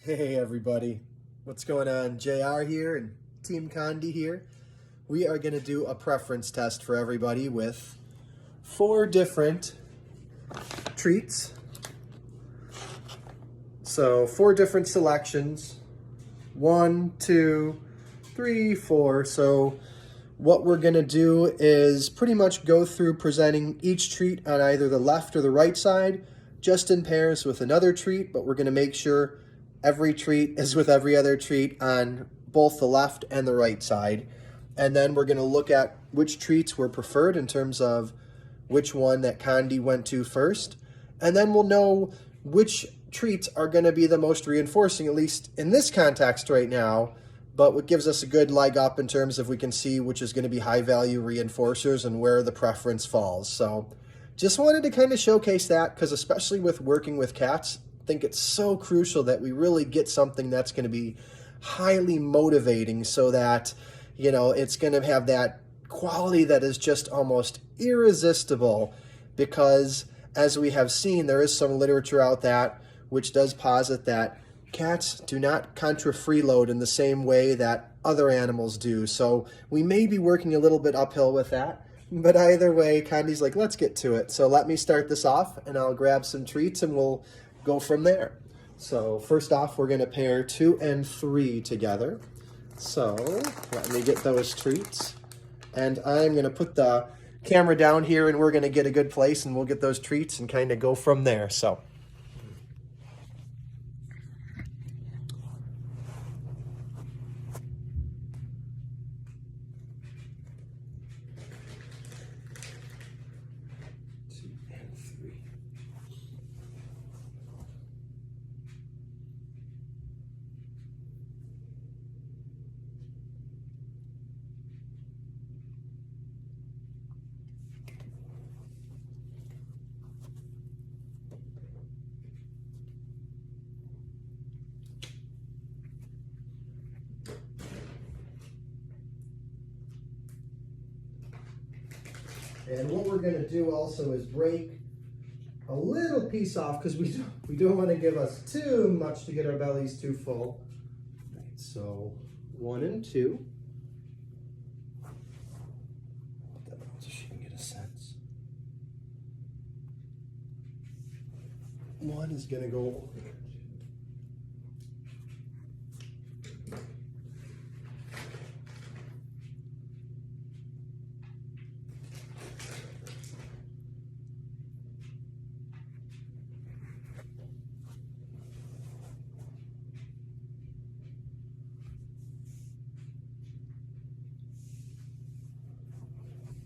Hey everybody, what's going on? JR here and Team Condie here. We are going to do a preference test for everybody with 4 different treats. So 4 different selections. 1, 2, 3, 4. So what we're going to do is pretty much go through presenting each treat on either the left or the right side, just in pairs with another treat, but we're going to make sure every treat is with every other treat on both the left and the right side. And then we're going to look at which treats were preferred in terms of which one that Condie went to first. And then we'll know which treats are going to be the most reinforcing, at least in this context right now, but what gives us a good leg up in terms of we can see which is going to be high value reinforcers and where the preference falls. So just wanted to kind of showcase that, because especially with working with cats, I think it's so crucial that we really get something that's going to be highly motivating, so that, you know, it's going to have that quality that is just almost irresistible. Because as we have seen, there is some literature out that which does posit that cats do not contra freeload in the same way that other animals do. So we may be working a little bit uphill with that. But either way, Condie's like, let's get to it. So let me start this off, and I'll grab some treats and we'll go from there. So first off, we're going to pair 2 and 3 together. So let me get those treats. And I'm going to put the camera down here, and we're going to get a good place, and we'll get those treats and kind of go from there. So and what we're going to do also is break a little piece off, because we don't want to give us too much to get our bellies too full. Right, so 1 and 2. So she can get a sense. 1 is going to go over here.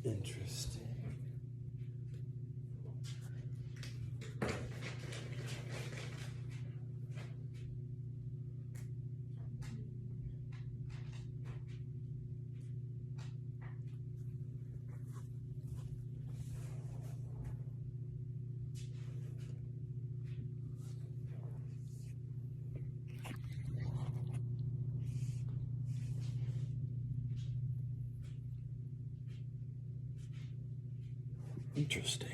Interesting. Interesting.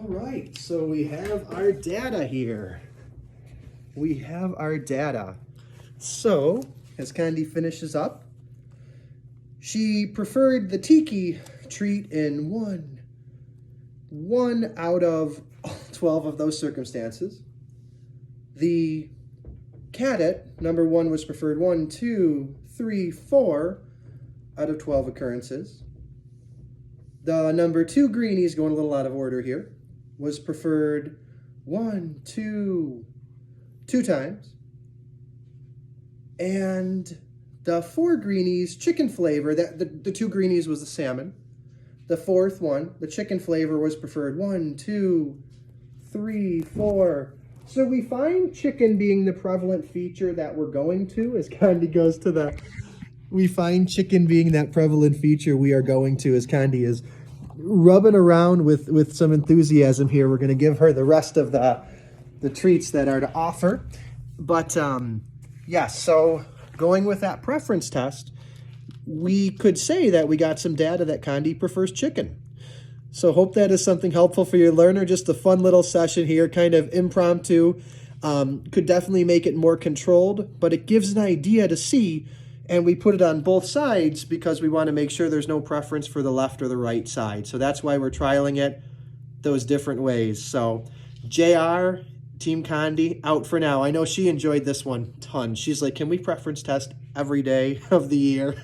All right, so we have our data here. We have our data. So, as Condie finishes up, she preferred the tiki treat in one out of 12 of those circumstances. The cat, number 1, was preferred 1, 2, 3, 4 out of 12 occurrences. The number 2 greenies, going a little out of order here, was preferred 1, 2 times. And the 4 greenies, chicken flavor, the 2 greenies was the salmon. The 4th one, the chicken flavor, was preferred 1, 2, 3, 4. So we find chicken being the prevalent feature that we're going to as Condie goes to the... We find chicken being that prevalent feature we are going to as Condie is rubbing around with some enthusiasm here. We're going to give her the rest of the treats that are to offer. But, yeah, so going with that preference test, we could say that we got some data that Condie prefers chicken. So hope that is something helpful for your learner. Just a fun little session here, kind of impromptu. Could definitely make it more controlled, but it gives an idea to see, and we put it on both sides because we want to make sure there's no preference for the left or the right side. So that's why we're trialing it those different ways. So JR, Team Condie, out for now. I know she enjoyed this one a ton. She's like, can we preference test every day of the year?